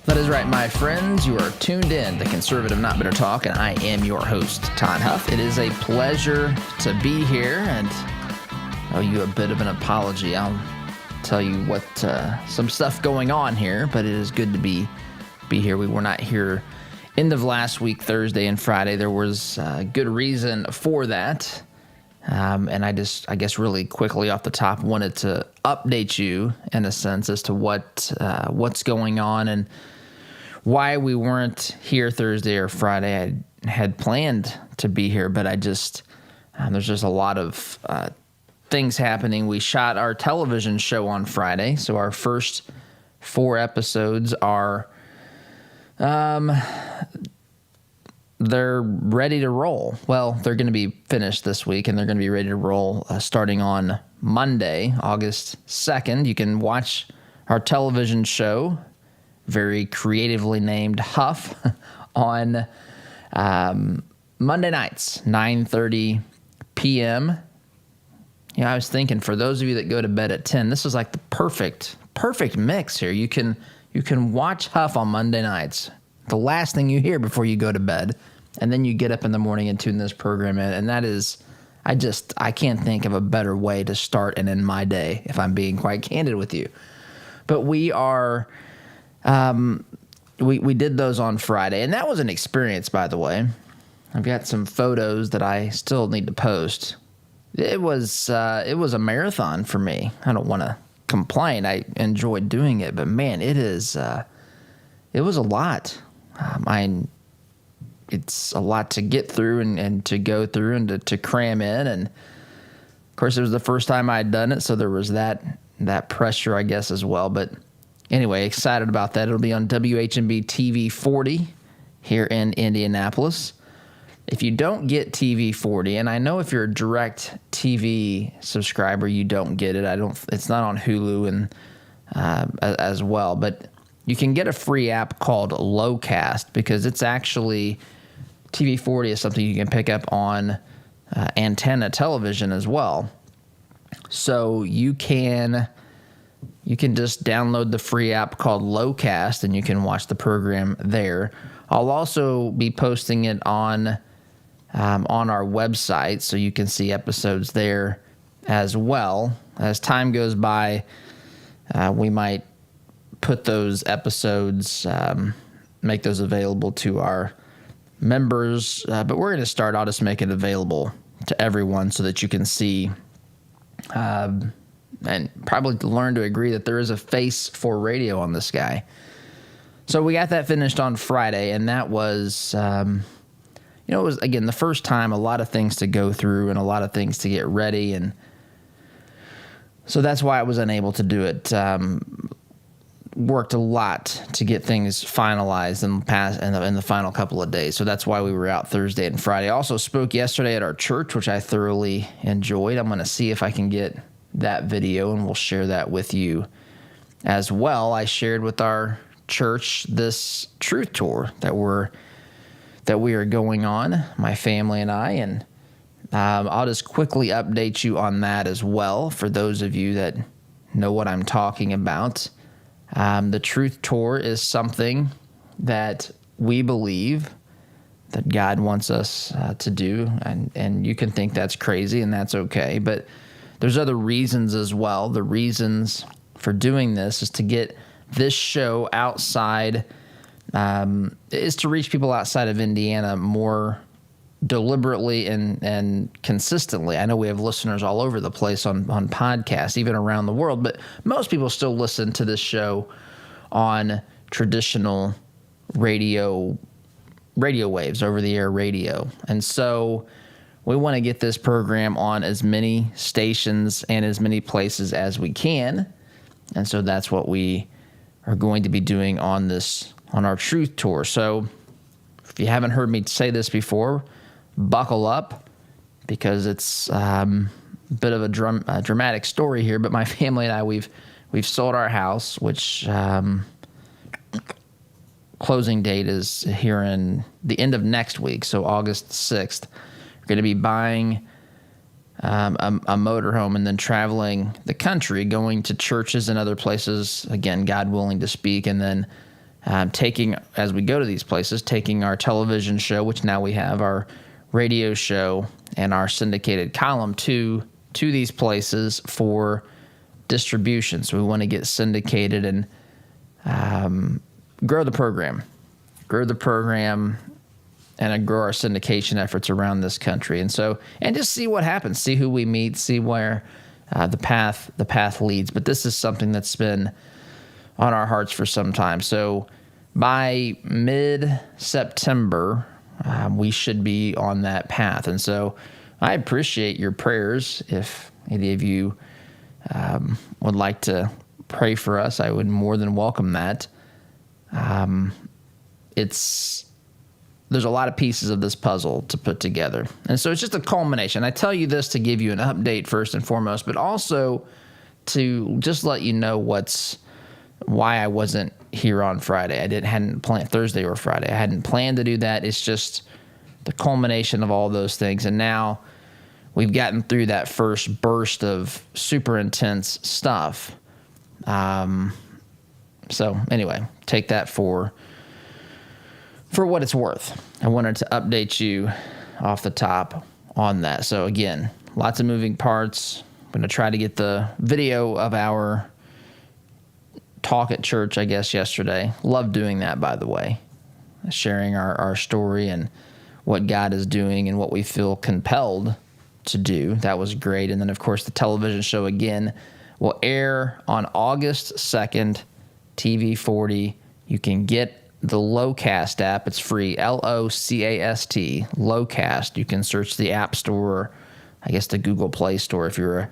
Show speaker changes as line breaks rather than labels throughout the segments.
That is right, my friends. You are tuned in to Conservative Not Bitter Talk, and I am your host, Todd Huff. It is a pleasure to be here, and I owe you a bit of an apology. I'll tell you what some stuff going on here, but it is good to be here. We were not here end of last week, Thursday and Friday. There was good reason for that, and I guess really quickly off the top wanted to update you in a sense as to what's going on and why we weren't here Thursday or Friday. I had planned to be here, but there's just a lot of things happening. We shot our television show on Friday, so our first 4 episodes are they're ready to roll. Well, they're going to be finished this week, and they're going to be ready to roll starting on Monday, August 2nd. You can watch our television show, very creatively named Huff, on Monday nights, 9:30 p.m. You know, I was thinking, for those of you that go to bed at 10, this is like the perfect mix here. You can watch Huff on Monday nights, the last thing you hear before you go to bed, and then you get up in the morning and tune this program in, and that is, I can't think of a better way to start and end my day, if I'm being quite candid with you. But we are... We did those on Friday, and that was an experience, by the way. I've got some photos that I still need to post. It was a marathon for me. I don't want to complain. I enjoyed doing it, but man, it was a lot. It's a lot to get through and to go through and to cram in. And of course, it was the first time I had done it, so there was that pressure, I guess, as well. But anyway, excited about that. It'll be on WHMB TV 40 here in Indianapolis. If you don't get TV 40, and I know if you're a Direct TV subscriber, you don't get it. It's not on Hulu and as well, but you can get a free app called Locast, because it's actually TV 40 is something you can pick up on antenna television as well. So you can just download the free app called Locast, and you can watch the program there. I'll also be posting it on our website, so you can see episodes there as well. As time goes by, we might put those episodes, make those available to our members, but we're going to start. I'll just make it available to everyone so that you can see and probably learn to agree that there is a face for radio on this guy. So we got that finished on Friday, and that was, it was, again, the first time, a lot of things to go through and a lot of things to get ready, and so that's why I was unable to do it. Worked a lot to get things finalized in the final couple of days, so that's why we were out Thursday and Friday. I also spoke yesterday at our church, which I thoroughly enjoyed. I'm going to see if I can get that video, and we'll share that with you as well. I shared with our church this truth tour that we are going on, my family and I, and I'll just quickly update you on that as well for those of you that know what I'm talking about. The truth tour is something that we believe that God wants us to do, and you can think that's crazy, and that's okay, but there's other reasons as well. The reasons for doing this is to get this show outside, is to reach people outside of Indiana more deliberately and consistently. I know we have listeners all over the place on podcasts, even around the world, but most people still listen to this show on traditional radio waves, over-the-air radio. And so we want to get this program on as many stations and as many places as we can. And so that's what we are going to be doing on our truth tour. So if you haven't heard me say this before, buckle up, because it's a bit of a dramatic story here. But my family and I, we've sold our house, which closing date is here in the end of next week, so August 6th. We're going to be buying a motorhome and then traveling the country, going to churches and other places, again, God willing, to speak, and then taking, as we go to these places, taking our television show, which now we have, our radio show, and our syndicated column to these places for distribution. So we want to get syndicated and grow the program and grow our syndication efforts around this country. And just see what happens, see who we meet, see where the path leads. But this is something that's been on our hearts for some time. So by mid-September, we should be on that path. And so I appreciate your prayers. If any of you would like to pray for us, I would more than welcome that. There's a lot of pieces of this puzzle to put together. And so it's just a culmination. I tell you this to give you an update first and foremost, but also to just let you know why I wasn't here on Friday. Hadn't planned Thursday or Friday. I hadn't planned to do that. It's just the culmination of all those things. And now we've gotten through that first burst of super intense stuff. So anyway, take that for what it's worth. I wanted to update you off the top on that. So again, lots of moving parts. I'm going to try to get the video of our talk at church, I guess, yesterday. Love doing that, by the way. Sharing our story and what God is doing and what we feel compelled to do. That was great. And then, of course, the television show again will air on August 2nd, TV40. You can get the Locast app. It's free, Locast, Locast. You can search the App Store, I guess the Google Play Store if you're an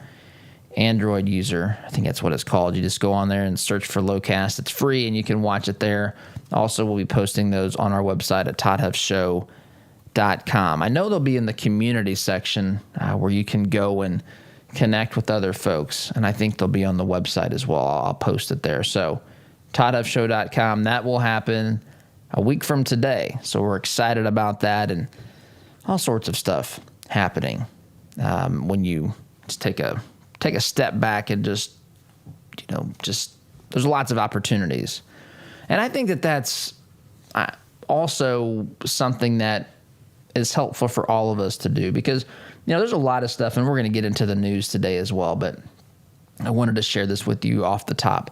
Android user. I think that's what it's called. You just go on there and search for Locast. It's free, and you can watch it there. Also, we'll be posting those on our website at toddhuffshow.com. I know they'll be in the community section where you can go and connect with other folks, and I think they'll be on the website as well. I'll post it there. So toddhuffshow.com. That will happen a week from today. So we're excited about that and all sorts of stuff happening when you just take a step back and just there's lots of opportunities. And I think that that's also something that is helpful for all of us to do because, there's a lot of stuff, and we're going to get into the news today as well, but I wanted to share this with you off the top.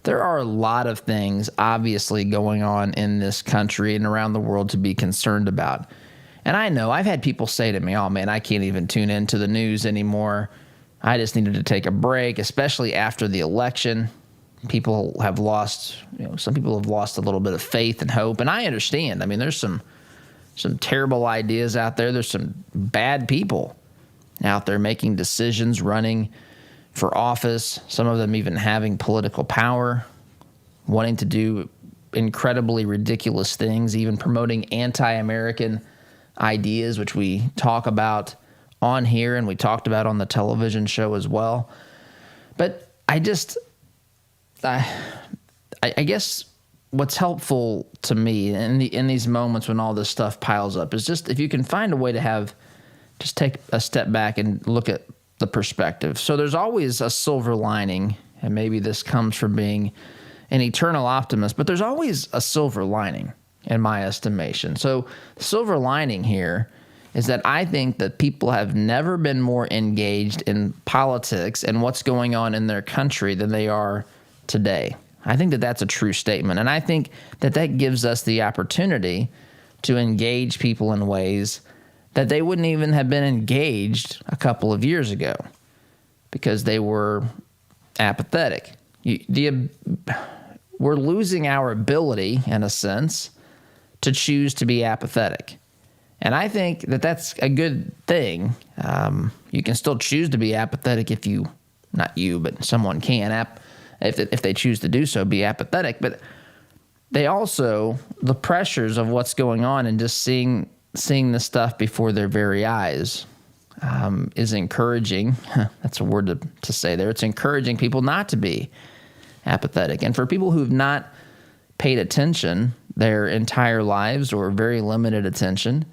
There are a lot of things obviously going on in this country and around the world to be concerned about. And I know I've had people say to me, oh man, I can't even tune into the news anymore. I just needed to take a break, especially after the election. People have lost, some people have lost a little bit of faith and hope. And I understand. I mean, there's some terrible ideas out there. There's some bad people out there making decisions, running for office, some of them even having political power, wanting to do incredibly ridiculous things, even promoting anti-American ideas, which we talk about on here and we talked about on the television show as well. But I guess what's helpful to me in these moments when all this stuff piles up is just if you can find a way to just take a step back and look at the perspective. So there's always a silver lining, and maybe this comes from being an eternal optimist, but there's always a silver lining in my estimation. So the silver lining here is that I think that people have never been more engaged in politics and what's going on in their country than they are today. I think that that's a true statement, and I think that gives us the opportunity to engage people in ways that they wouldn't even have been engaged a couple of years ago because they were apathetic. We're losing our ability, in a sense, to choose to be apathetic. And I think that that's a good thing. You can still choose to be apathetic if you, not you, but someone can, if they choose to do so, be apathetic. But they also, the pressures of what's going on and just seeing this stuff before their very eyes is encouraging. That's a word to say there. It's encouraging people not to be apathetic. And for people who've not paid attention their entire lives or very limited attention,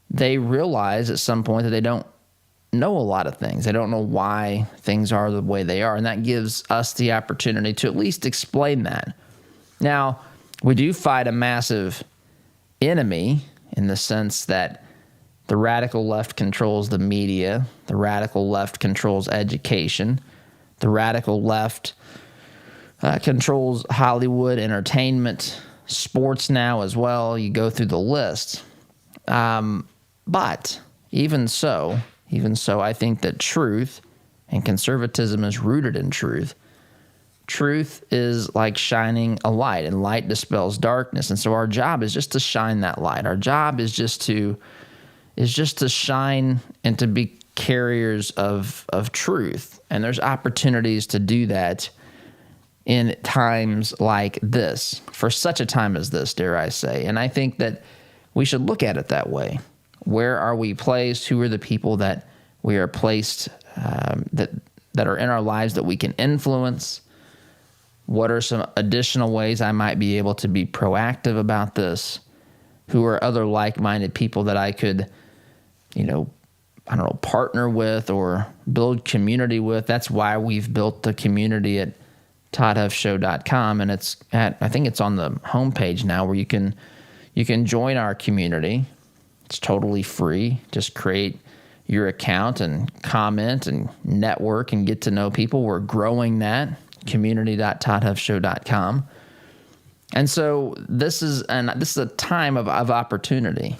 they realize at some point that they don't know a lot of things. They don't know why things are the way they are. And that gives us the opportunity to at least explain that. Now, We do fight a massive enemy in the sense that the radical left controls the media, the radical left controls education, the radical left controls Hollywood, entertainment, sports now as well. You go through the list. But even so, I think that truth and conservatism is rooted in truth. Truth is like shining a light, and light dispels darkness. And so our job is just to shine that light. Our job is just to shine and to be carriers of truth. And there's opportunities to do that in times like this, for such a time as this, dare I say. And I think that we should look at it that way. Where are we placed? Who are the people that we are placed, that are in our lives that we can influence? What are some additional ways I might be able to be proactive about this? Who are other like-minded people that I could, partner with or build community with? That's why we've built the community at ToddHuffShow.com, and I think it's on the homepage now, where you can join our community. It's totally free. Just create your account and comment and network and get to know people. We're growing that, community.ToddHuffShow.com. And so this is a time of opportunity,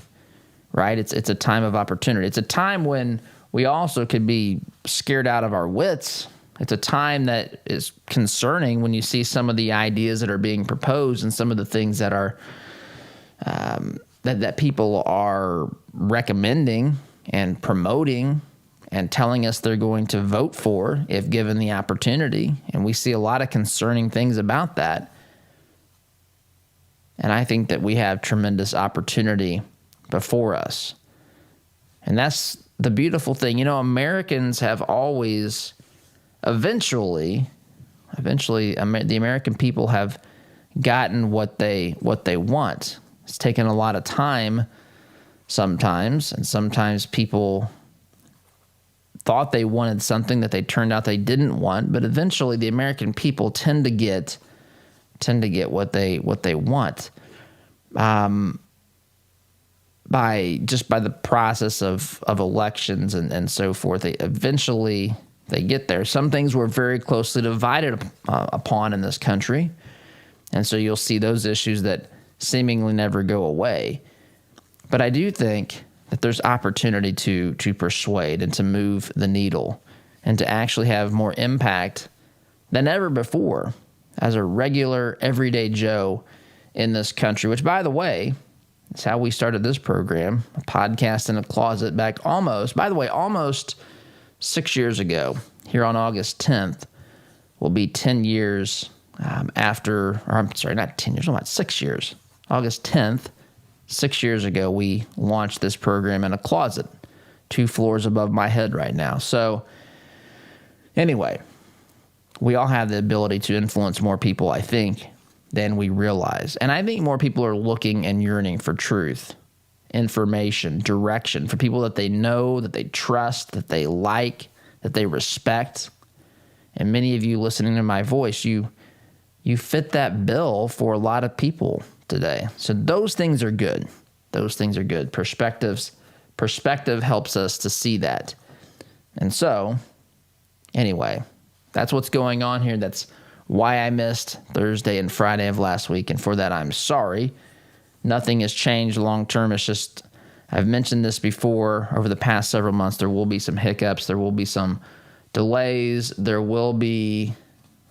right? It's a time of opportunity. It's a time when we also could be scared out of our wits. It's a time that is concerning when you see some of the ideas that are being proposed and some of the things that are that people are recommending and promoting and telling us they're going to vote for if given the opportunity. And we see a lot of concerning things about that. And I think that we have tremendous opportunity before us. And that's the beautiful thing. Americans have always, eventually, the American people have gotten what they want. It's taken a lot of time sometimes, and sometimes people thought they wanted something that they turned out they didn't want, but eventually the American people tend to get what they want by the process of elections and so forth. They get there. Some things were very closely divided upon in this country, and so you'll see those issues that seemingly never go away. But I do think that there's opportunity to persuade and to move the needle and to actually have more impact than ever before as a regular, everyday Joe in this country, which, by the way, is how we started this program, a podcast in a closet back almost 6 years ago. Here on August 10th will be 10 years not 10 years, about 6 years. August 10th, 6 years ago, we launched this program in a closet 2 floors above my head right now. So anyway, we all have the ability to influence more people, I think, than we realize. And I think more people are looking and yearning for truth, information, direction, for people that they know, that they trust, that they like, that they respect. And many of you listening to my voice, you fit that bill for a lot of people today. So those things are good. Those things are good. Perspective helps us to see that. And so, anyway, that's what's going on here. That's why I missed Thursday and Friday of last week. And for that, I'm sorry. Nothing has changed long term. It's just, I've mentioned this before over the past several months. There will be some hiccups. There will be some delays. There will be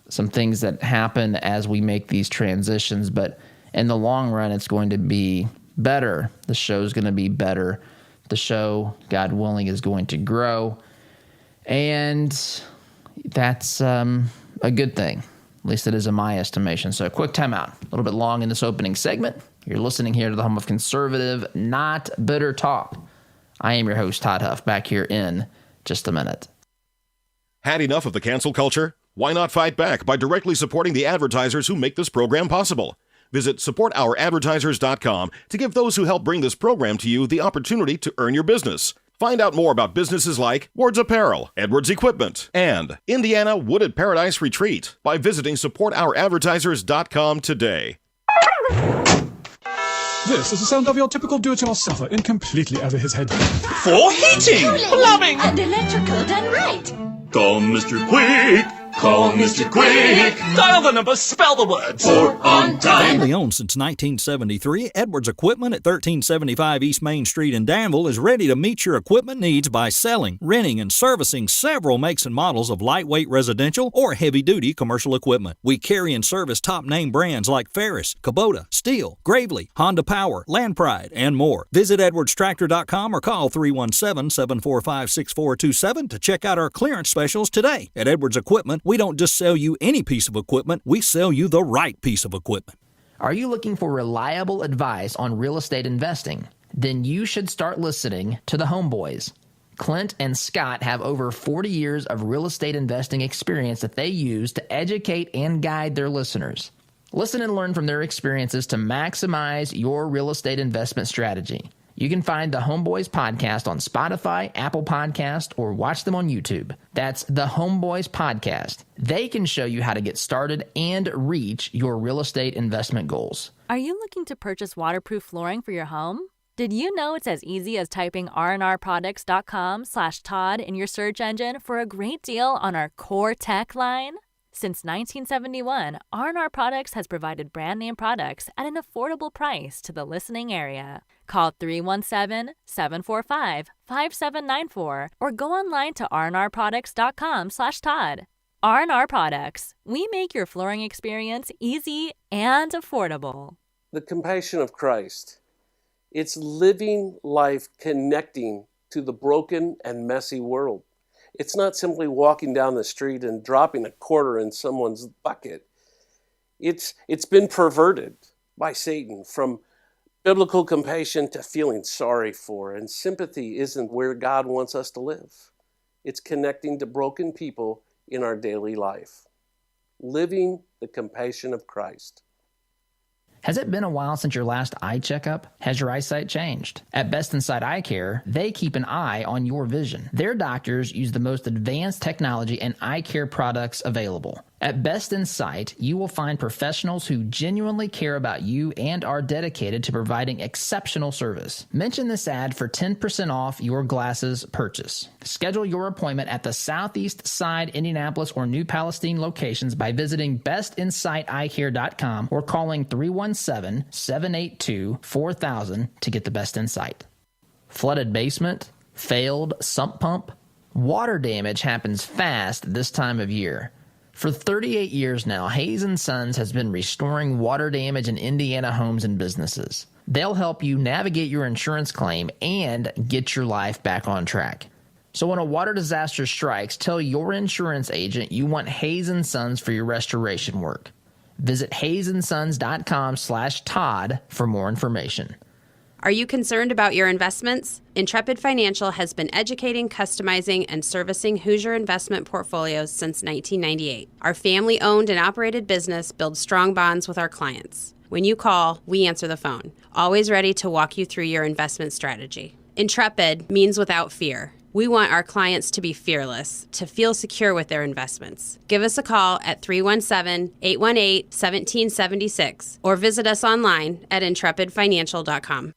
some things that happen as we make these transitions. But in the long run, it's going to be better. The show's going to be better. The show, God willing, is going to grow. And that's a good thing. At least it is in my estimation. So a quick timeout. A little bit long in this opening segment. You're listening here to the home of conservative, not bitter talk. I am your host, Todd Huff, back here in just a minute.
Had enough of the cancel culture? Why not fight back by directly supporting the advertisers who make this program possible? Visit supportouradvertisers.com to give those who help bring this program to you the opportunity to earn your business. Find out more about businesses like Ward's Apparel, Edwards Equipment, and Indiana Wooded Paradise Retreat by visiting supportouradvertisers.com today.
This is the sound of your typical do-it-yourselfer in completely over his head.
For heating, plumbing,
and electrical done right.
Call Mr. Quick. Call Mr. Quick. Dial the number, spell the words. For on time.
Family owned since 1973, Edwards Equipment at 1375 East Main Street in Danville is ready to meet your equipment needs by selling, renting, and servicing several makes and models of lightweight residential or heavy-duty commercial equipment. We carry and service top-name brands like Ferris, Kubota, Steel, Gravely, Honda Power, Land Pride, and more. Visit edwardstractor.com or call 317-745-6427 to check out our clearance specials today. At Edwards Equipment, we don't just sell you any piece of equipment, we sell you the right piece of equipment.
Are you looking for reliable advice on real estate investing? Then you should start listening to the Homeboys. Clint and Scott have over 40 years of real estate investing experience that they use to educate and guide their listeners. Listen and learn from their experiences to maximize your real estate investment strategy. You can find the Homeboys podcast on Spotify, Apple Podcast, or watch them on YouTube. That's the Homeboys podcast. They can show you how to get started and reach your real estate investment goals.
Are you looking to purchase waterproof flooring for your home? Did you know it's as easy as typing rnrproducts.com/Todd in your search engine for a great deal on our core tech line? Since 1971, R&R Products has provided brand name products at an affordable price to the listening area. Call 317-745-5794 or go online to rnrproducts.com/Todd. R&R Products. We make your flooring experience easy and affordable.
The compassion of Christ. It's living life connecting to the broken and messy world. It's not simply walking down the street and dropping a quarter in someone's bucket. It's been perverted by Satan from biblical compassion to feeling sorry for, and sympathy isn't where God wants us to live. It's connecting to broken people in our daily life. Living the compassion of Christ.
Has it been a while since your last eye checkup? Has your eyesight changed? At Best Insight Eye Care, they keep an eye on your vision. Their doctors use the most advanced technology and eye care products available. At Best Insight, you will find professionals who genuinely care about you and are dedicated to providing exceptional service. Mention this ad for 10% off your glasses purchase. Schedule your appointment at the Southeast Side, Indianapolis, or New Palestine locations by visiting bestinsighteyecare.com or calling 317-782-4000 to get the best insight. Flooded basement? Failed sump pump? Water damage happens fast this time of year. For 38 years now, Hayes & Sons has been restoring water damage in Indiana homes and businesses. They'll help you navigate your insurance claim and get your life back on track. So when a water disaster strikes, tell your insurance agent you want Hayes & Sons for your restoration work. Visit hayesandSons.com/Todd for more information.
Are you concerned about your investments? Intrepid Financial has been educating, customizing, and servicing Hoosier investment portfolios since 1998. Our family-owned and operated business builds strong bonds with our clients. When you call, we answer the phone, always ready to walk you through your investment strategy. Intrepid means without fear. We want our clients to be fearless, to feel secure with their investments. Give us a call at 317-818-1776 or visit us online at intrepidfinancial.com.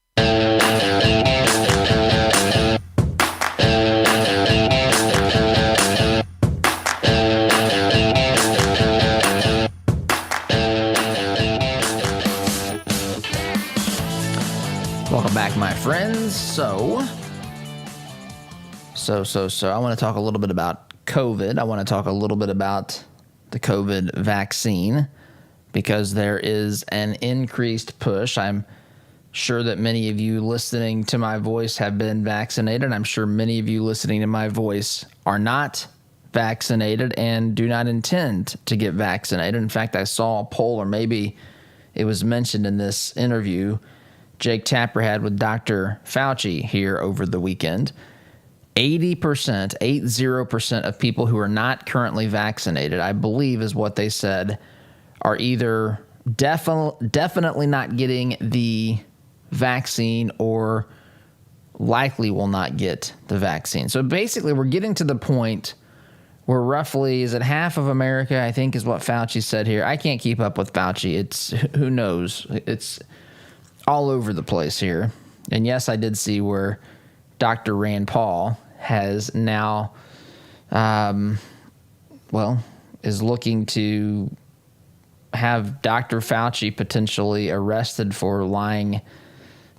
Welcome back, my friends. So I want to talk a little bit about COVID. I want to talk a little bit about the COVID vaccine because there is an increased push. I'm sure that many of you listening to my voice have been vaccinated. I'm sure many of you listening to my voice are not vaccinated and do not intend to get vaccinated. In fact, I saw a poll, or maybe it was mentioned in this interview Jake Tapper had with Dr. Fauci here over the weekend. 80% of people who are not currently vaccinated, I believe is what they said, are either definitely not getting the vaccine or likely will not get the vaccine. So basically, we're getting to the point we're roughly, is it half of America, I think is what Fauci said here. I can't keep up with Fauci. It's, who knows? It's all over the place here. And yes, I did see where Dr. Rand Paul has now, is looking to have Dr. Fauci potentially arrested for lying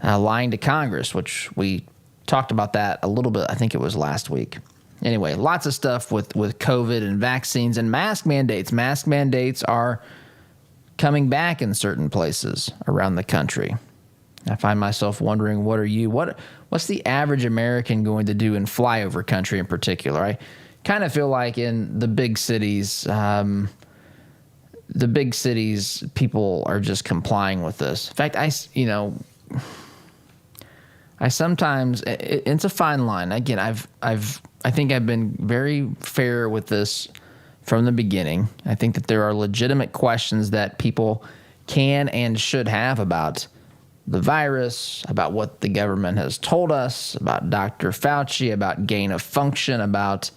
to Congress, which we talked about that a little bit. I think it was last week. Anyway, lots of stuff with COVID and vaccines and mask mandates. Mask mandates are coming back in certain places around the country. I find myself wondering, what's the average American going to do in flyover country in particular? I kind of feel like in the big cities, people are just complying with this. In fact, I sometimes, it's a fine line. Again, I think I've been very fair with this from the beginning. I think that there are legitimate questions that people can and should have about the virus, about what the government has told us, about Dr. Fauci, about gain of function, about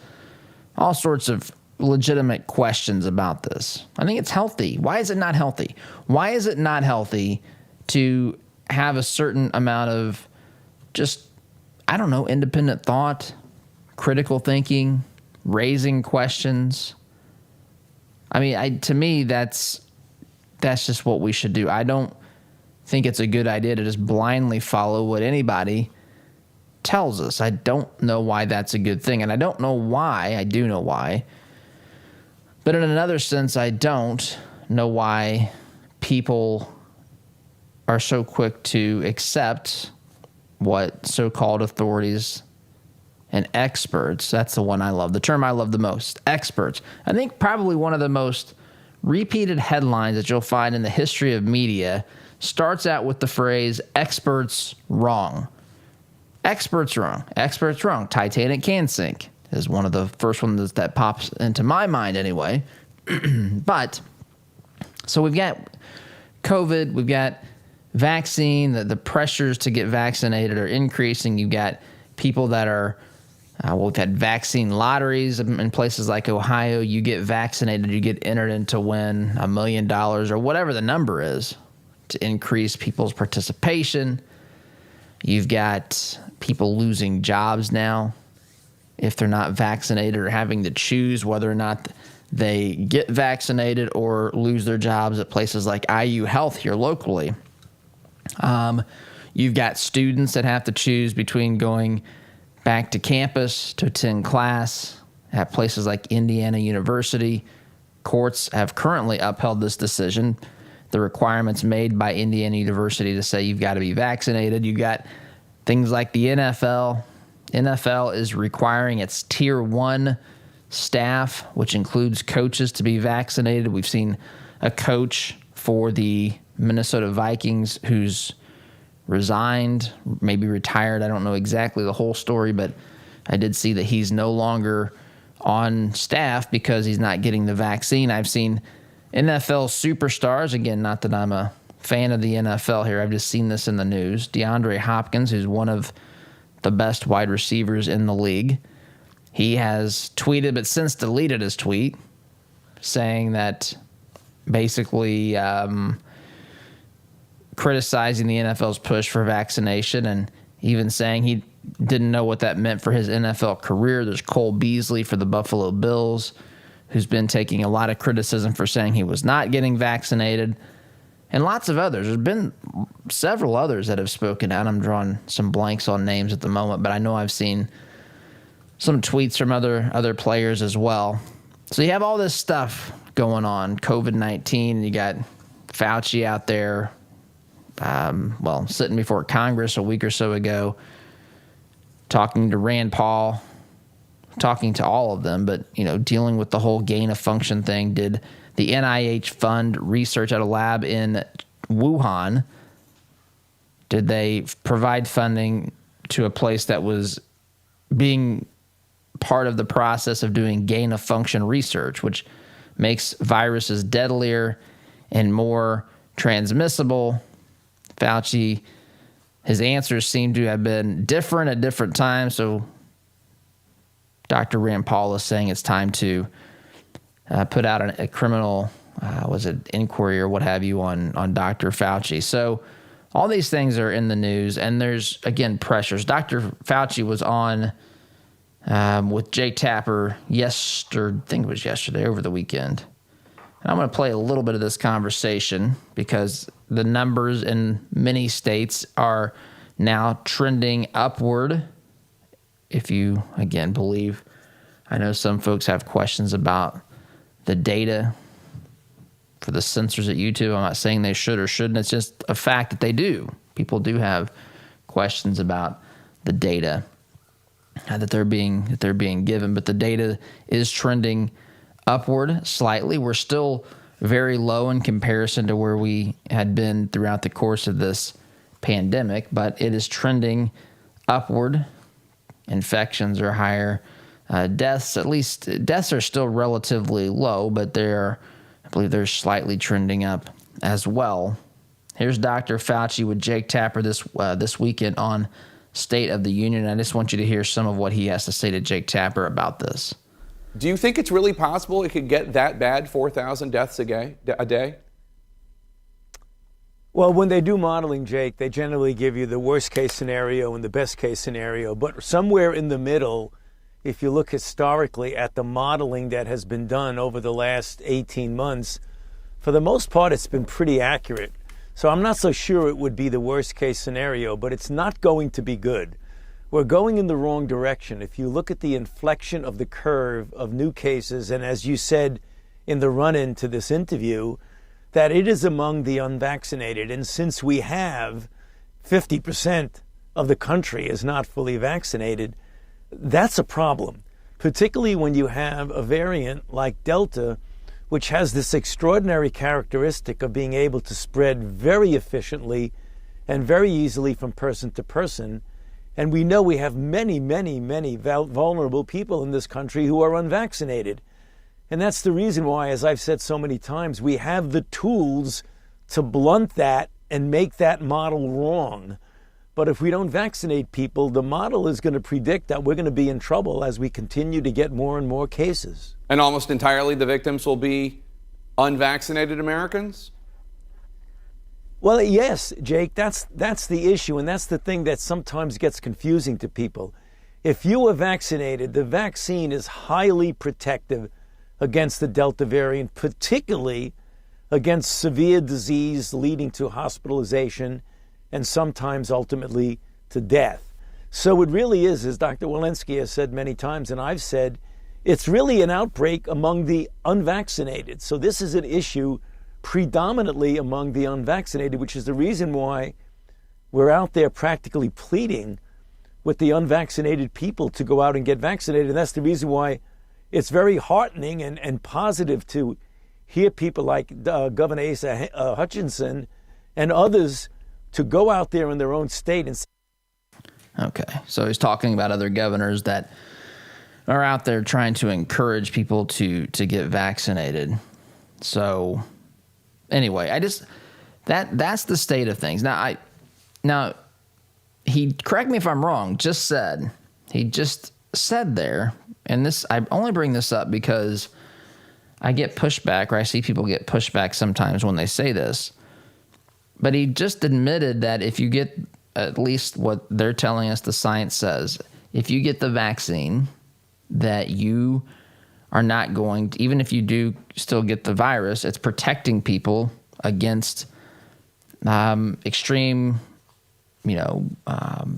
all sorts of legitimate questions about this. I think it's healthy. Why is it not healthy? Why is it not healthy to have a certain amount of just, independent thought, critical thinking, raising questions? I mean, to me, that's just what we should do. I don't think it's a good idea to just blindly follow what anybody tells us. I don't know why that's a good thing, and I don't know why. I do know why. But in another sense, I don't know why people are so quick to accept what so-called authorities and experts, that's the one I love, the term I love the most, experts. I think probably one of the most repeated headlines that you'll find in the history of media starts out with the phrase, experts wrong. Experts wrong. Experts wrong. Titanic can sink is one of the first ones that pops into my mind anyway. But, so we've got COVID, we've got vaccine, the pressures to get vaccinated are increasing. You've got people that are, we've had vaccine lotteries in places like Ohio. You get vaccinated, you get entered in to win $1 million or whatever the number is to increase people's participation. You've got people losing jobs now if they're not vaccinated or having to choose whether or not they get vaccinated or lose their jobs at places like IU Health here locally. You've got students that have to choose between going back to campus to attend class at places like Indiana University. Courts have currently upheld this decision. The requirements made by Indiana University to say you've got to be vaccinated. You've got things like the NFL. NFL is requiring its Tier 1 staff, which includes coaches, to be vaccinated. We've seen a coach for the Minnesota Vikings who's resigned, maybe retired. I don't know exactly the whole story, but I did see that he's no longer on staff because he's not getting the vaccine. I've seen NFL superstars, again, not that I'm a fan of the NFL here, I've just seen this in the news. DeAndre Hopkins, who's one of the best wide receivers in the league, he has tweeted, but since deleted his tweet, saying that basically criticizing the NFL's push for vaccination and even saying he didn't know what that meant for his NFL career. There's Cole Beasley for the Buffalo Bills, who's been taking a lot of criticism for saying he was not getting vaccinated, and lots of others. There's been several others that have spoken out. I'm drawing some blanks on names at the moment, but I know I've seen some tweets from other players as well. So you have all this stuff going on, COVID-19, you got Fauci out there, sitting before Congress a week or so ago, talking to Rand Paul, talking to all of them, but, dealing with the whole gain of function thing. Did the NIH fund research at a lab in Wuhan? Did they provide funding to a place that was being part of the process of doing gain of function research, which makes viruses deadlier and more transmissible? Fauci, his answers seem to have been different at different times. So Dr. Rand Paul is saying it's time to put out a criminal, inquiry or what have you on Dr. Fauci. So all these things are in the news, and there's, again, pressures. Dr. Fauci was on with Jake Tapper yesterday, over the weekend. And I'm going to play a little bit of this conversation because the numbers in many states are now trending upward. If you, again, believe, I know some folks have questions about the data for the censors at YouTube. I'm not saying they should or shouldn't. It's just a fact that they do. People do have questions about the data that they're being given, but the data is trending upward slightly. We're still very low in comparison to where we had been throughout the course of this pandemic, but it is trending upward. Infections are higher. Deaths are still relatively low, but I believe they're slightly trending up as well. Here's Dr. Fauci with Jake Tapper this weekend on State of the Union. I just want you to hear some of what he has to say to Jake Tapper about this.
Do you think it's really possible it could get that bad, 4,000 deaths a day?
Well, when they do modeling, Jake, they generally give you the worst case scenario and the best case scenario. But somewhere in the middle, if you look historically at the modeling that has been done over the last 18 months, for the most part, it's been pretty accurate. So I'm not so sure it would be the worst case scenario, but it's not going to be good. We're going in the wrong direction. If you look at the inflection of the curve of new cases, and as you said in the run-in to this interview, that it is among the unvaccinated. And since we have 50% of the country is not fully vaccinated, that's a problem, particularly when you have a variant like Delta, which has this extraordinary characteristic of being able to spread very efficiently and very easily from person to person. And we know we have many, many, many vulnerable people in this country who are unvaccinated. And that's the reason why, as I've said so many times, we have the tools to blunt that and make that model wrong. But if we don't vaccinate people, the model is going to predict that we're going to be in trouble as we continue to get more and more cases.
And almost entirely the victims will be unvaccinated Americans?
Well, yes, Jake, that's the issue, and that's the thing that sometimes gets confusing to people. If you are vaccinated, the vaccine is highly protective against the Delta variant, particularly against severe disease leading to hospitalization and sometimes ultimately to death. So it really is, as Dr. Walensky has said many times, and I've said, it's really an outbreak among the unvaccinated. So this is an issue predominantly among the unvaccinated, which is the reason why we're out there practically pleading with the unvaccinated people to go out and get vaccinated. And that's the reason why it's very heartening and positive to hear people like Governor Asa Hutchinson and others to go out there in their own state and.
Okay, so he's talking about other governors that are out there trying to encourage people to get vaccinated. So anyway, that's the state of things. Now he, correct me if I'm wrong, he just said there, and this, I only bring this up because I get pushback, or I see people get pushback sometimes when they say this. But he just admitted that if you get, at least what they're telling us the science says, if you get the vaccine, that you are not going to, even if you do still get the virus, it's protecting people against extreme,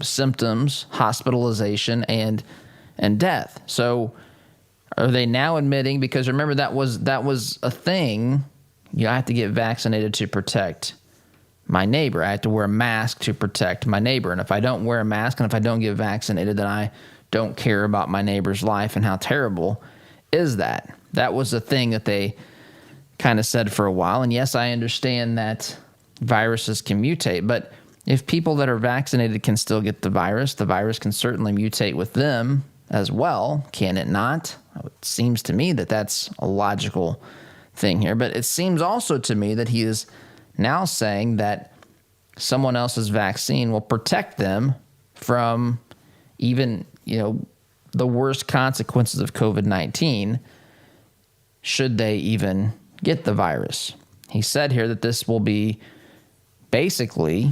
symptoms, hospitalization, and death. So are they now admitting, because remember that was a thing, you have to get vaccinated to protect my neighbor. I have to wear a mask to protect my neighbor. And if I don't wear a mask and if I don't get vaccinated, then I don't care about my neighbor's life. And how terrible is that? That was the thing that they kind of said for a while. And yes, I understand that viruses can mutate, but if people that are vaccinated can still get the virus can certainly mutate with them as well, can it not? It seems to me that that's a logical thing here. But it seems also to me that he is now saying that someone else's vaccine will protect them from even, the worst consequences of COVID-19 should they even get the virus. He said here that this will be basically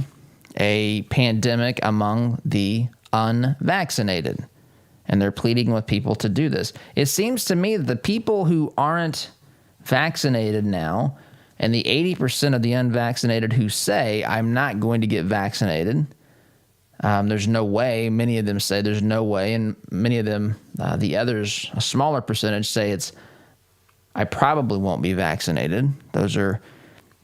a pandemic among the unvaccinated, and they're pleading with people to do this. It seems to me that the people who aren't vaccinated now, and the 80% of the unvaccinated who say, I'm not going to get vaccinated, there's no way. Many of them say there's no way, and many of them, the others, a smaller percentage, say I probably won't be vaccinated. Those are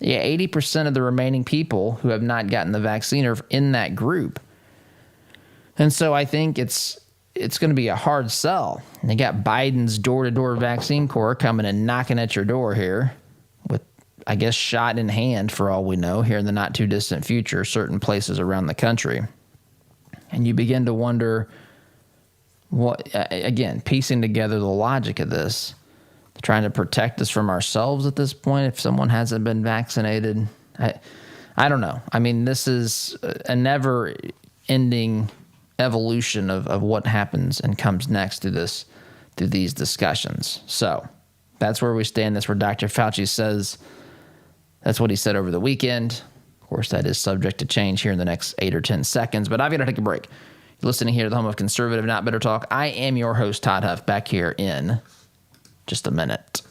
80% of the remaining people who have not gotten the vaccine are in that group. And so I think it's going to be a hard sell. And they got Biden's door-to-door vaccine corps coming and knocking at your door here with, I guess, shot in hand for all we know here in the not-too-distant future, certain places around the country. And you begin to wonder, again, piecing together the logic of this, trying to protect us from ourselves at this point if someone hasn't been vaccinated. I don't know. I mean, this is a never-ending evolution of what happens and comes next through these discussions. So that's where we stand. That's where Dr. Fauci says. That's what he said over the weekend. Of course, that is subject to change here in the next 8 or 10 seconds, but I've got to take a break. You're listening here to the home of conservative, not bitter talk. I am your host, Todd Huff, back here in just a minute.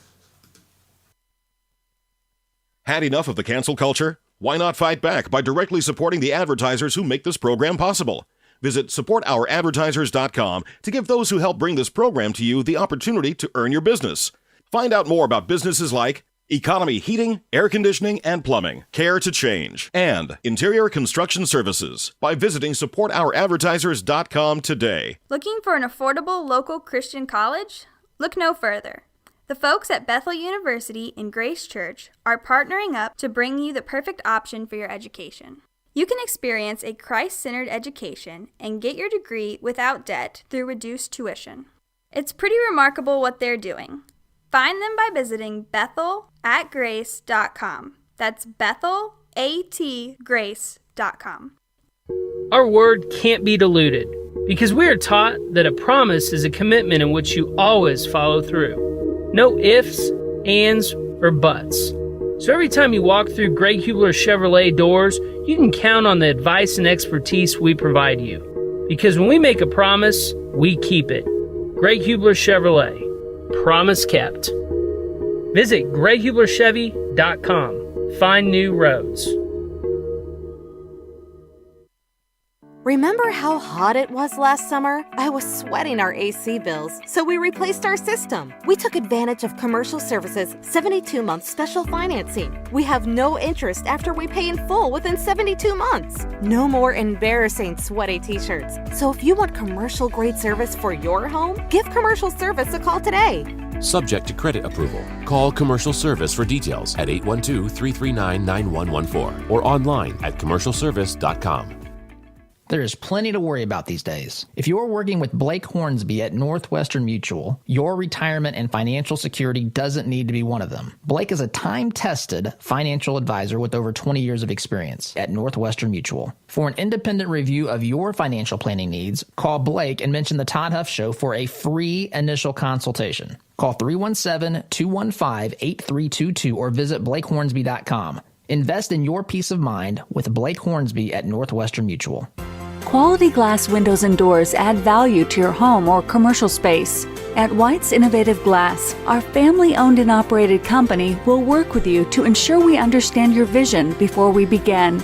Had enough of the cancel culture? Why not fight back by directly supporting the advertisers who make this program possible? Visit supportouradvertisers.com to give those who help bring this program to you the opportunity to earn your business. Find out more about businesses like Economy Heating, Air Conditioning, and Plumbing, Care to Change, and Interior Construction Services by visiting supportouradvertisers.com today.
Looking for an affordable local Christian college? Look no further. The folks at Bethel University and Grace Church are partnering up to bring you the perfect option for your education. You can experience a Christ-centered education and get your degree without debt through reduced tuition. It's pretty remarkable what they're doing. Find them by visiting bethelatgrace.com. That's bethelatgrace.com.
Our word can't be diluted because we are taught that a promise is a commitment in which you always follow through. No ifs, ands, or buts. So every time you walk through Greg Hubler Chevrolet doors, you can count on the advice and expertise we provide you. Because when we make a promise, we keep it. Greg Hubler Chevrolet. Promise kept. Visit GregHublerChevy.com. Find new roads.
Remember how hot it was last summer? I was sweating our AC bills, so we replaced our system. We took advantage of Commercial Services' 72-month special financing. We have no interest after we pay in full within 72 months. No more embarrassing sweaty t-shirts. So if you want commercial-grade service for your home, give Commercial Service a call today.
Subject to credit approval. Call Commercial Service for details at 812-339-9114 or online at commercialservice.com.
There is plenty to worry about these days. If you're working with Blake Hornsby at Northwestern Mutual, your retirement and financial security doesn't need to be one of them. Blake is a time-tested financial advisor with over 20 years of experience at Northwestern Mutual. For an independent review of your financial planning needs, call Blake and mention the Todd Huff Show for a free initial consultation. Call 317-215-8322 or visit blakehornsby.com. Invest in your peace of mind with Blake Hornsby at Northwestern Mutual.
Quality glass windows and doors add value to your home or commercial space. At White's Innovative Glass, our family-owned and operated company will work with you to ensure we understand your vision before we begin.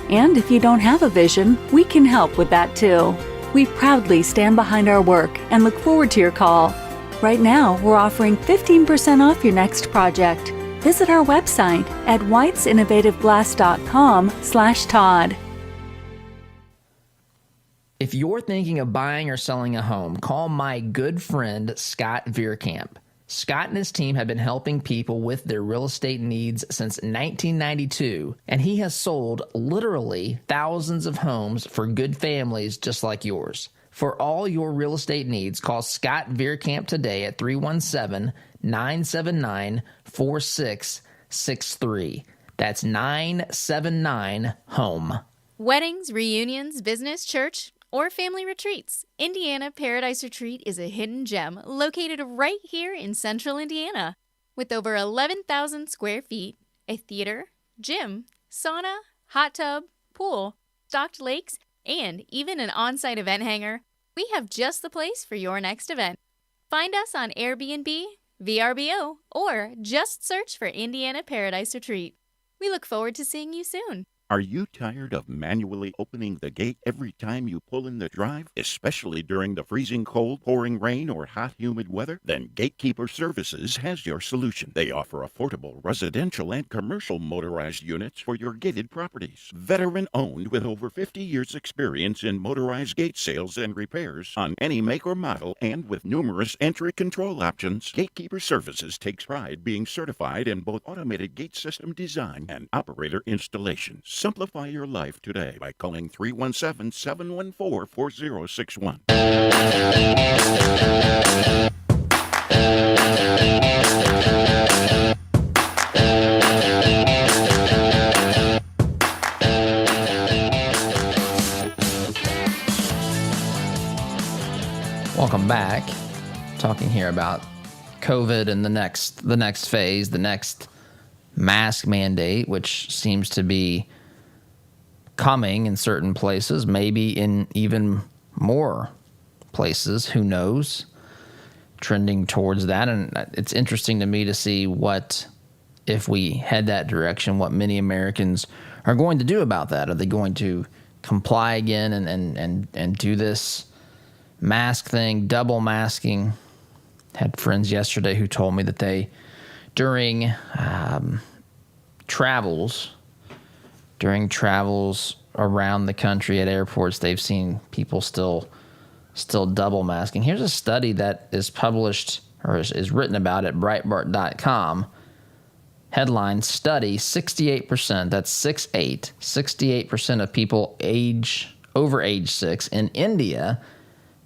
And if you don't have a vision, we can help with that too. We proudly stand behind our work and look forward to your call. Right now, we're offering 15% off your next project. Visit our website at whitesinnovativeglass.com/Todd.
If you're thinking of buying or selling a home, call my good friend Scott Veerkamp. Scott and his team have been helping people with their real estate needs since 1992, and he has sold literally thousands of homes for good families just like yours. For all your real estate needs, call Scott Veerkamp today at 317-979-4663. That's 979-HOME.
Weddings, reunions, business, church, or family retreats, Indiana Paradise Retreat is a hidden gem located right here in central Indiana. With over 11,000 square feet, a theater, gym, sauna, hot tub, pool, stocked lakes, and even an on-site event hangar, we have just the place for your next event. Find us on Airbnb, VRBO, or just search for Indiana Paradise Retreat. We look forward to seeing you soon.
Are you tired of manually opening the gate every time you pull in the drive, especially during the freezing cold, pouring rain, or hot, humid weather? Then Gatekeeper Services has your solution. They offer affordable residential and commercial motorized units for your gated properties. Veteran-owned with over 50 years' experience in motorized gate sales and repairs on any make or model, and with numerous entry control options, Gatekeeper Services takes pride being certified in both automated gate system design and operator installation. Simplify your life today by calling 317-714-4061.
Welcome back. Talking here about COVID and the next phase, the next mask mandate, which seems to be coming in certain places, maybe in even more places, who knows, trending towards that. And it's interesting to me to see what, if we head that direction, what many Americans are going to do about that. Are they going to comply again and do this mask thing, double masking? Had friends yesterday who told me that they, during travels around the country at airports, they've seen people still double masking. Here's a study that is published or is written about at Breitbart.com. Headline: study, 68%, that's 68% of people over age 6 in India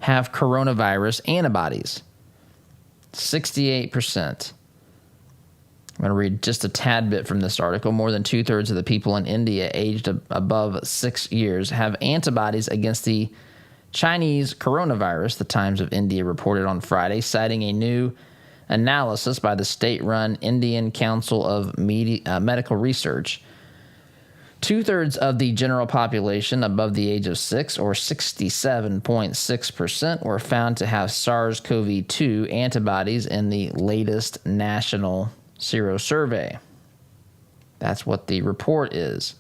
have coronavirus antibodies. 68%. I'm going to read just a tad bit from this article. More than 2/3 of the people in India aged above 6 years have antibodies against the Chinese coronavirus, the Times of India reported on Friday, citing a new analysis by the state-run Indian Council of Medical Research. 2/3 of the general population above the age of 6, or 67.6%, were found to have SARS-CoV-2 antibodies in the latest national serosurvey. That's what the report is.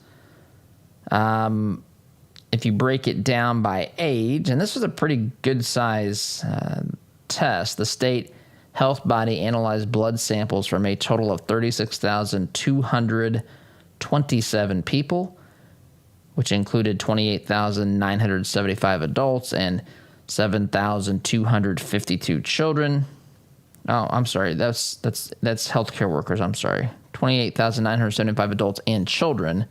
If you break it down by age, and this was a pretty good size test, the state health body analyzed blood samples from a total of 36,227 people, which included 28,975 adults and 7,252 children. Oh, I'm sorry. That's healthcare workers. I'm sorry. 28,975 adults and children,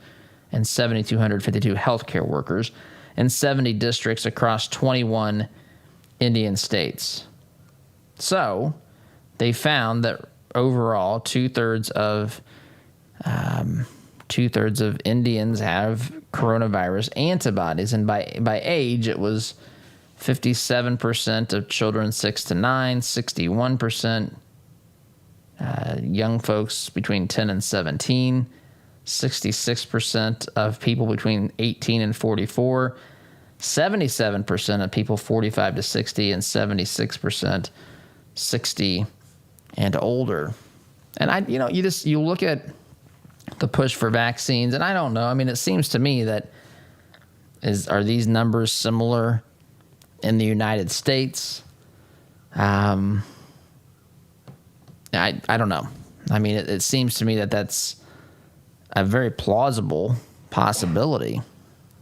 and 7,252 healthcare workers in 70 districts across 21 Indian states. So, they found that overall, 2/3 of Indians have coronavirus antibodies, and by age, it was 57% of children 6 to 9, 61% young folks between 10 and 17, 66% of people between 18 and 44, 77% of people 45 to 60, and 76% 60 and older. And you look at the push for vaccines, and I don't know. I mean, it seems to me that are these numbers similar in the United States? I don't know. I mean, it seems to me that that's a very plausible possibility.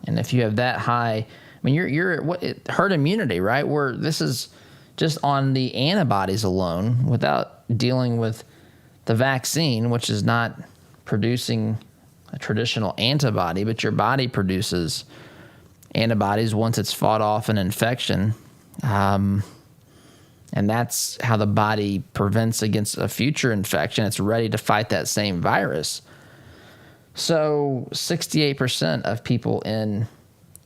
And if you have that high, I mean, you're herd immunity, right? Where this is just on the antibodies alone, without dealing with the vaccine, which is not producing a traditional antibody, but your body produces antibodies once it's fought off an infection. And that's how the body prevents against a future infection. It's ready to fight that same virus. So 68% of people in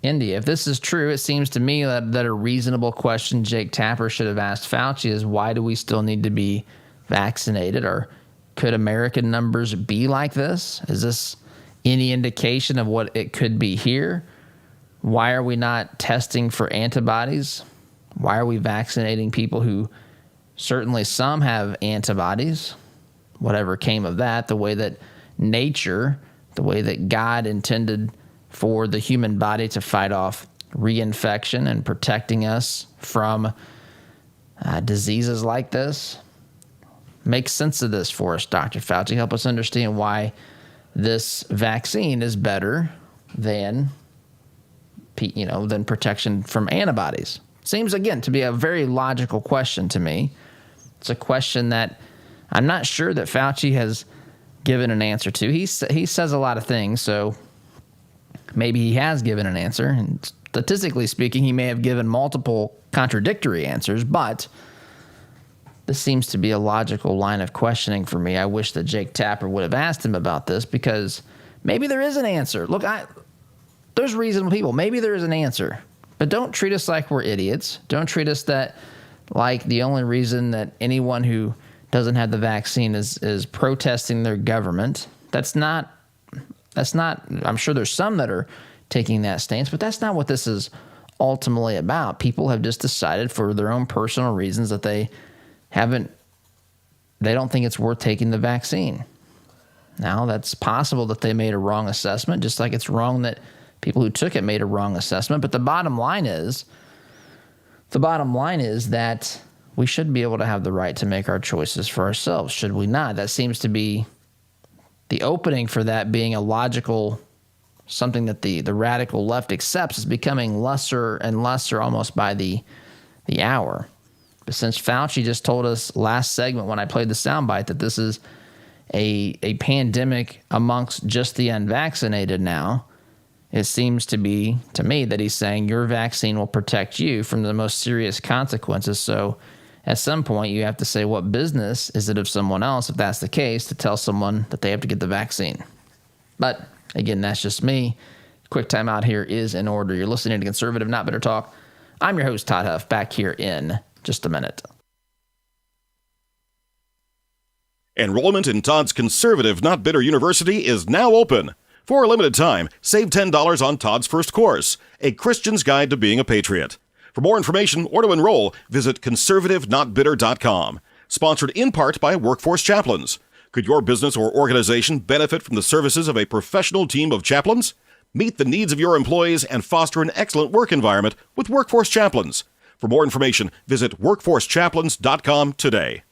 India. If this is true, it seems to me that a reasonable question Jake Tapper should have asked Fauci is, why do we still need to be vaccinated? Or could American numbers be like this? Is this any indication of what it could be here? Why are we not testing for antibodies? Why are we vaccinating people who certainly some have antibodies? Whatever came of that, the way that nature, the way that God intended for the human body to fight off reinfection and protecting us from diseases like this. Make sense of this for us, Dr. Fauci. Help us understand why this vaccine is better than protection from antibodies. Seems, again, to be a very logical question to me. It's a question that I'm not sure that Fauci has given an answer to. He says a lot of things, so maybe he has given an answer. And statistically speaking, he may have given multiple contradictory answers, but this seems to be a logical line of questioning for me. I wish that Jake Tapper would have asked him about this, because maybe there is an answer. Look, there's reasonable people. Maybe there is an answer. But don't treat us like we're idiots. Don't treat us like the only reason that anyone who doesn't have the vaccine is protesting their government. That's not, I'm sure there's some that are taking that stance, but that's not what this is ultimately about. People have just decided for their own personal reasons that they don't think it's worth taking the vaccine. Now, that's possible that they made a wrong assessment, just like it's wrong that people who took it made a wrong assessment. But the bottom line is that we should be able to have the right to make our choices for ourselves, should we not? That seems to be the opening for that being a logical, something that the radical left accepts is becoming lesser and lesser almost by the hour. But since Fauci just told us last segment when I played the soundbite that this is a pandemic amongst just the unvaccinated now, it seems to be, to me, that he's saying your vaccine will protect you from the most serious consequences. So at some point, you have to say, what business is it of someone else, if that's the case, to tell someone that they have to get the vaccine? But again, that's just me. Quick time out here is in order. You're listening to Conservative Not Bitter Talk. I'm your host, Todd Huff, back here in just a minute.
Enrollment in Todd's Conservative Not Bitter University is now open. For a limited time, save $10 on Todd's first course, A Christian's Guide to Being a Patriot. For more information or to enroll, visit conservativenotbitter.com. Sponsored in part by Workforce Chaplains. Could your business or organization benefit from the services of a professional team of chaplains? Meet the needs of your employees and foster an excellent work environment with Workforce Chaplains. For more information, visit workforcechaplains.com today.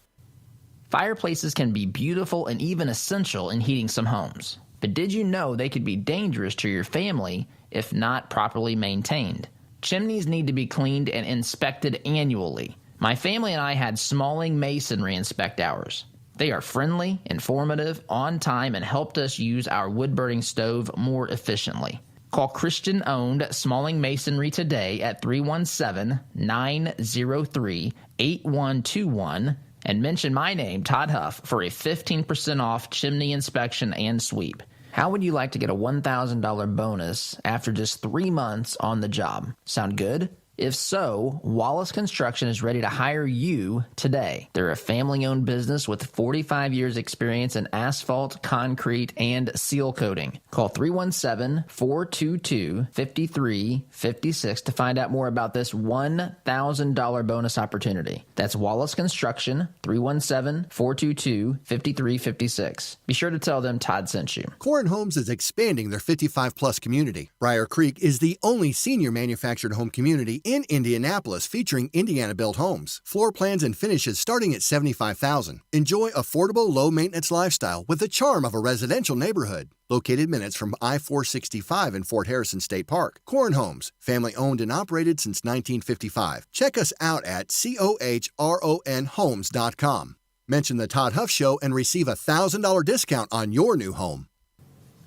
Fireplaces can be beautiful and even essential in heating some homes. But did you know they could be dangerous to your family if not properly maintained? Chimneys need to be cleaned and inspected annually. My family and I had Smalling Masonry inspect ours. They are friendly, informative, on time, and helped us use our wood-burning stove more efficiently. Call Christian-owned Smalling Masonry today at 317-903-8121 and mention my name, Todd Huff, for a 15% off chimney inspection and sweep. How would you like to get a $1,000 bonus after just 3 months on the job? Sound good? If so, Wallace Construction is ready to hire you today. They're a family-owned business with 45 years experience in asphalt, concrete, and seal coating. Call 317-422-5356 to find out more about this $1,000 bonus opportunity. That's Wallace Construction, 317-422-5356. Be sure to tell them Todd sent you.
Corin Homes is expanding their 55-plus community. Briar Creek is the only senior manufactured home community in Indianapolis featuring Indiana-built homes. Floor plans and finishes starting at $75,000. Enjoy affordable, low-maintenance lifestyle with the charm of a residential neighborhood. Located minutes from I-465 in Fort Harrison State Park. Corin Homes, family-owned and operated since 1955. Check us out at COHRONhomes.com. Mention the Todd Huff Show and receive a $1,000 discount on your new home.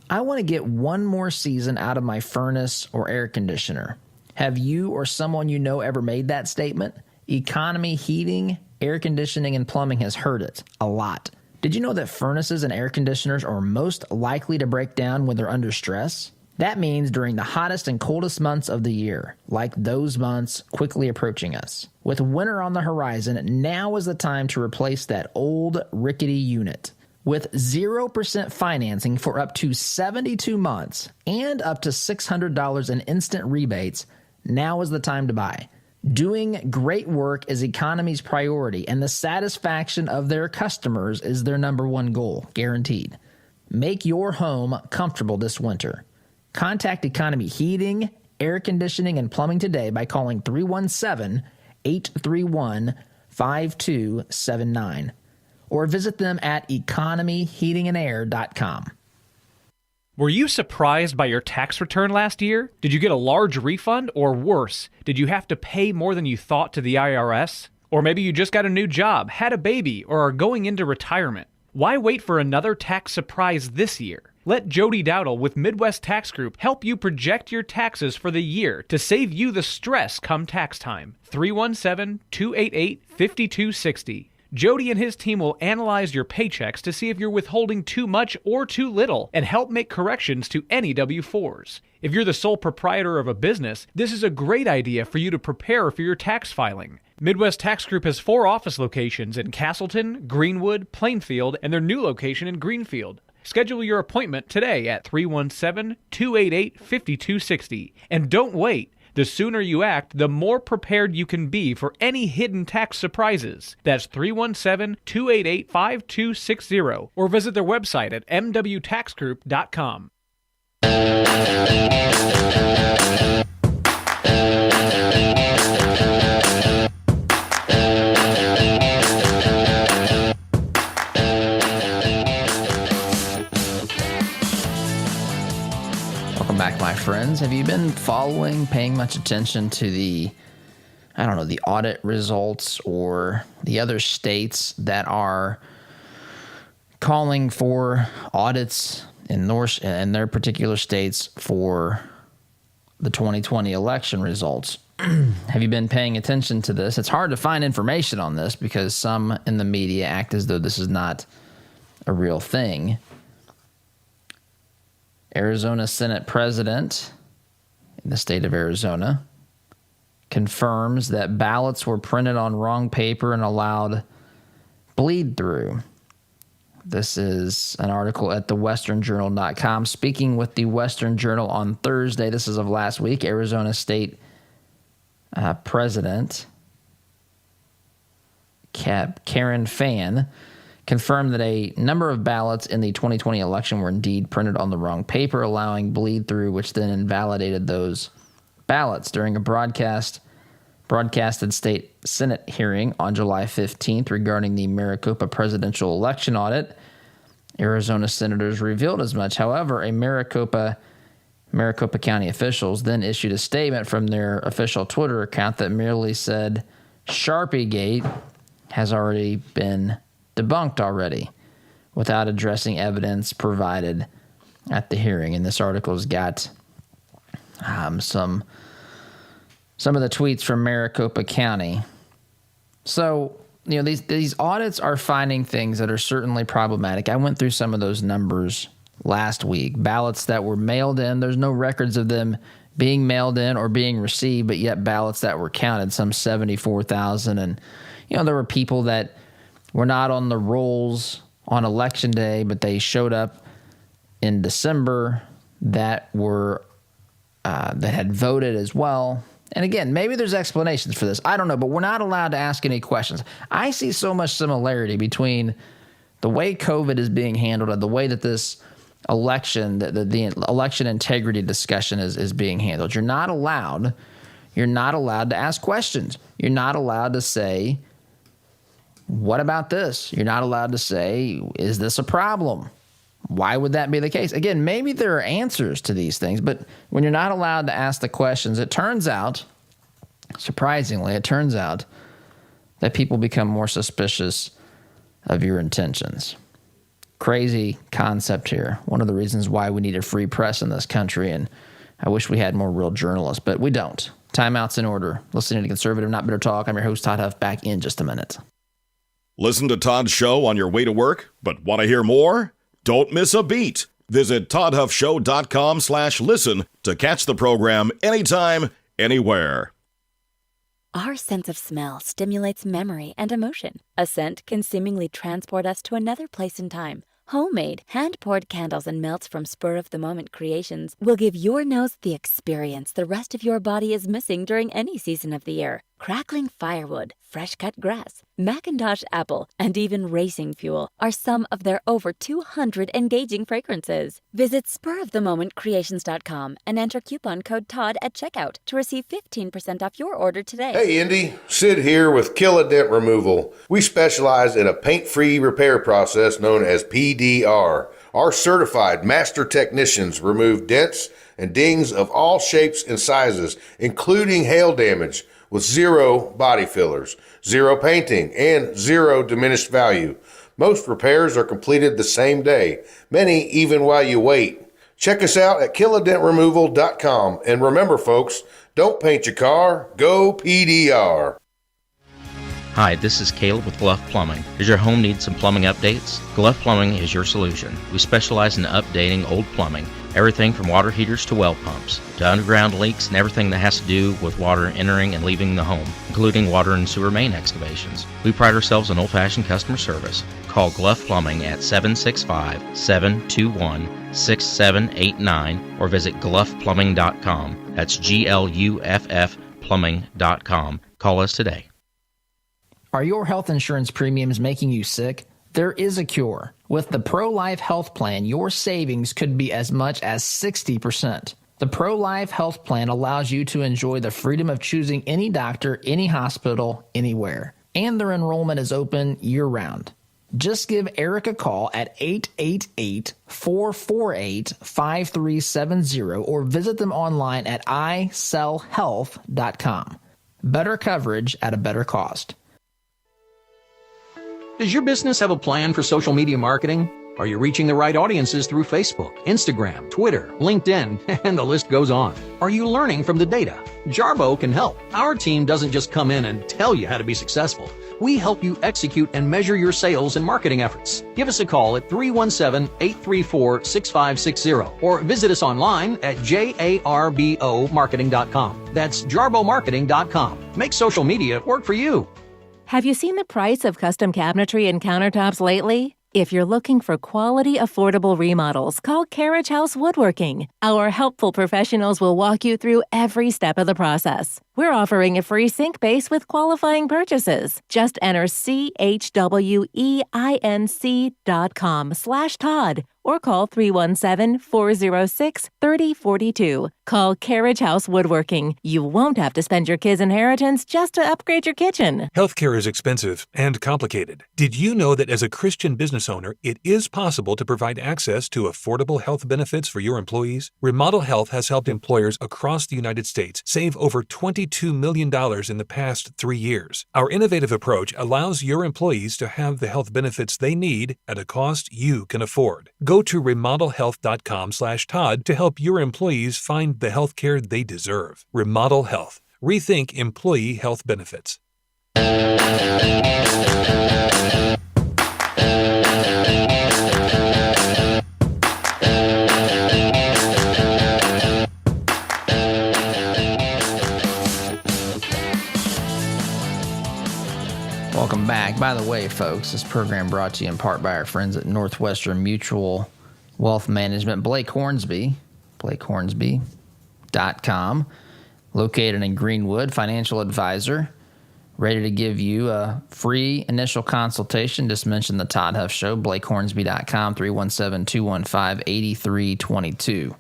I want to get one more season out of my furnace or air conditioner. Have you or someone you know ever made that statement? Economy heating, air conditioning, and plumbing has heard it a lot. Did you know that furnaces and air conditioners are most likely to break down when they're under stress? That means during the hottest and coldest months of the year, like those months quickly approaching us. With winter on the horizon, now is the time to replace that old rickety unit. With 0% financing for up to 72 months and up to $600 in instant rebates, now is the time to buy. Doing great work is Economy's priority, and the satisfaction of their customers is their number one goal, guaranteed. Make your home comfortable this winter. Contact Economy Heating, Air Conditioning, and Plumbing today by calling 317-831-5279 or visit them at economyheatingandair.com.
Were you surprised by your tax return last year? Did you get a large refund, or worse, did you have to pay more than you thought to the IRS? Or maybe you just got a new job, had a baby, or are going into retirement. Why wait for another tax surprise this year? Let Jody Dowdle with Midwest Tax Group help you project your taxes for the year to save you the stress come tax time. 317-288-5260. Jody and his team will analyze your paychecks to see if you're withholding too much or too little and help make corrections to any W-4s. If you're the sole proprietor of a business, this is a great idea for you to prepare for your tax filing. Midwest Tax Group has 4 office locations in Castleton, Greenwood, Plainfield, and their new location in Greenfield. Schedule your appointment today at 317-288-5260. And don't wait. The sooner you act, the more prepared you can be for any hidden tax surprises. That's 317-288-5260. Or visit their website at mwtaxgroup.com.
Welcome back, my friends. Have you been paying much attention to the audit results or the other states that are calling for audits in their particular states for the 2020 election results? Have you been paying attention to this? It's hard to find information on this because some in the media act as though this is not a real thing. Arizona Senate President in the state of Arizona confirms that ballots were printed on wrong paper and allowed bleed through. This is an article at thewesternjournal.com. Speaking with the Western Journal on Thursday, this is of last week, Arizona State President Karen Fann confirmed that a number of ballots in the 2020 election were indeed printed on the wrong paper, allowing bleed through, which then invalidated those ballots. During a broadcasted state Senate hearing on July 15th regarding the Maricopa presidential election audit, Arizona senators revealed as much. However, Maricopa County officials then issued a statement from their official Twitter account that merely said Sharpiegate has already been debunked already, without addressing evidence provided at the hearing. And this article's got some of the tweets from Maricopa County. So, these audits are finding things that are certainly problematic. I went through some of those numbers last week. Ballots that were mailed in, there's no records of them being mailed in or being received, but yet ballots that were counted, some 74,000. And, there were people that were not on the rolls on Election Day, but they showed up in December that had voted as well. And again, maybe there's explanations for this. I don't know, but we're not allowed to ask any questions. I see so much similarity between the way COVID is being handled and the way that this election, the election integrity discussion is being handled. You're not allowed to ask questions. You're not allowed to say, what about this? You're not allowed to say, is this a problem? Why would that be the case? Again, maybe there are answers to these things, but when you're not allowed to ask the questions, it turns out, surprisingly, that people become more suspicious of your intentions. Crazy concept here. One of the reasons why we need a free press in this country, and I wish we had more real journalists, but we don't. Timeout's in order. Listening to Conservative Not Bitter Talk. I'm your host, Todd Huff, back in just a minute.
Listen to Todd's show on your way to work, but want to hear more? Don't miss a beat. Visit toddhuffshow.com/listen to catch the program anytime, anywhere.
Our sense of smell stimulates memory and emotion. A scent can seemingly transport us to another place in time. Homemade, hand-poured candles and melts from spur-of-the-moment creations will give your nose the experience the rest of your body is missing during any season of the year. Crackling firewood, fresh-cut grass, Macintosh apple, and even racing fuel are some of their over 200 engaging fragrances. Visit spurofthemomentcreations.com and enter coupon code TODD at checkout to receive 15% off your order today.
Hey Indy, Sid here with Kill Dent Removal. We specialize in a paint-free repair process known as PDR. Our certified master technicians remove dents and dings of all shapes and sizes, including hail damage, with zero body fillers, zero painting, and zero diminished value. Most repairs are completed the same day, many even while you wait. Check us out at killadentremoval.com. And remember, folks, don't paint your car, go PDR.
Hi, this is Caleb with Gluff Plumbing. Does your home need some plumbing updates? Gluff Plumbing is your solution. We specialize in updating old plumbing, everything from water heaters to well pumps, to underground leaks and everything that has to do with water entering and leaving the home, including water and sewer main excavations. We pride ourselves on old-fashioned customer service. Call Gluff Plumbing at 765-721-6789 or visit gluffplumbing.com. That's GLUFF plumbing.com. Call us today.
Are your health insurance premiums making you sick? There is a cure. With the Pro-Life Health Plan, your savings could be as much as 60%. The Pro-Life Health Plan allows you to enjoy the freedom of choosing any doctor, any hospital, anywhere. And their enrollment is open year-round. Just give Eric a call at 888-448-5370 or visit them online at isellhealth.com. Better coverage at a better cost.
Does your business have a plan for social media marketing? Are you reaching the right audiences through Facebook, Instagram, Twitter, LinkedIn, and the list goes on? Are you learning from the data? Jarbo can help. Our team doesn't just come in and tell you how to be successful. We help you execute and measure your sales and marketing efforts. Give us a call at 317-834-6560 or visit us online at jarbomarketing.com. That's jarbomarketing.com. Make social media work for you.
Have you seen the price of custom cabinetry and countertops lately? If you're looking for quality, affordable remodels, call Carriage House Woodworking. Our helpful professionals will walk you through every step of the process. We're offering a free sink base with qualifying purchases. Just enter CHWEINC.com/Todd or call 317-406-3042. Call Carriage House Woodworking. You won't have to spend your kids' inheritance just to upgrade your kitchen.
Healthcare is expensive and complicated. Did you know that as a Christian business owner, it is possible to provide access to affordable health benefits for your employees? Remodel Health has helped employers across the United States save over $22 million in the past 3 years. Our innovative approach allows your employees to have the health benefits they need at a cost you can afford. Go to remodelhealth.com/Todd to help your employees find the health care they deserve. Remodel Health. Rethink employee health benefits.
Welcome back. By the way, folks, this program brought to you in part by our friends at Northwestern Mutual Wealth Management. Blake Hornsby, blakehornsby.com, located in Greenwood, financial advisor, ready to give you a free initial consultation. Just mention the Todd Huff Show, blakehornsby.com, 317-215-8322.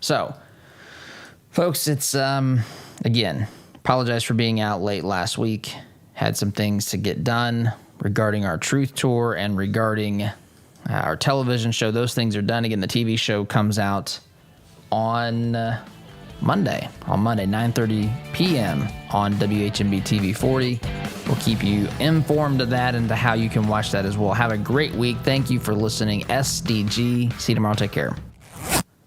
So, folks, it's, again, apologize for being out late last week. Had some things to get done regarding our Truth Tour and regarding our television show. Those things are done. Again, the TV show comes out on Monday, 9:30 p.m. on WHMB TV 40. We'll keep you informed of that and to how you can watch that as well. Have a great week. Thank you for listening. SDG. See you tomorrow. Take care.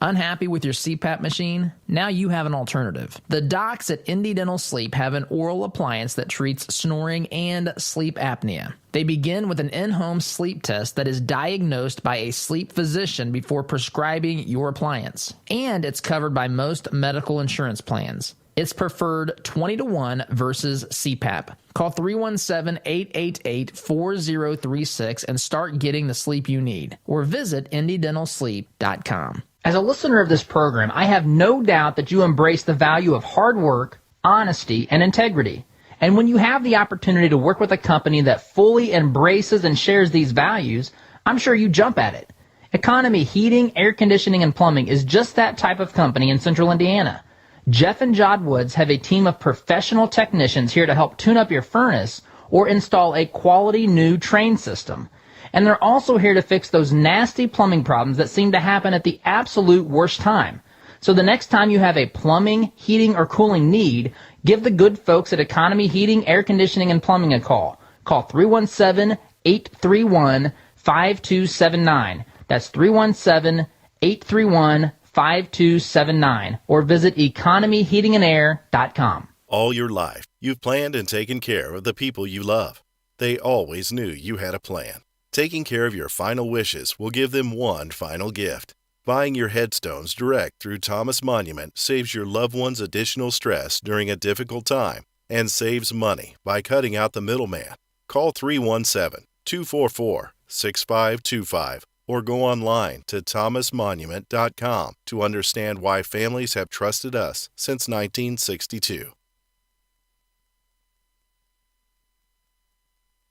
Unhappy with your CPAP machine? Now you have an alternative. The docs at Indy Dental Sleep have an oral appliance that treats snoring and sleep apnea. They begin with an in-home sleep test that is diagnosed by a sleep physician before prescribing your appliance. And it's covered by most medical insurance plans. It's preferred 20-1 versus CPAP. Call 317-888-4036 and start getting the sleep you need. Or visit IndyDentalSleep.com. As a listener of this program, I have no doubt that you embrace the value of hard work, honesty, and integrity. And when you have the opportunity to work with a company that fully embraces and shares these values, I'm sure you jump at it. Economy Heating, Air Conditioning, and Plumbing is just that type of company in Central Indiana. Jeff and Jod Woods have a team of professional technicians here to help tune up your furnace or install a quality new train system. And they're also here to fix those nasty plumbing problems that seem to happen at the absolute worst time. So the next time you have a plumbing, heating, or cooling need, give the good folks at Economy Heating, Air Conditioning, and Plumbing a call. Call 317-831-5279. That's 317-831-5279. Or visit economyheatingandair.com.
All your life, you've planned and taken care of the people you love. They always knew you had a plan. Taking care of your final wishes will give them one final gift. Buying your headstones direct through Thomas Monument saves your loved ones additional stress during a difficult time and saves money by cutting out the middleman. Call 317-244-6525 or go online to thomasmonument.com to understand why families have trusted us since 1962.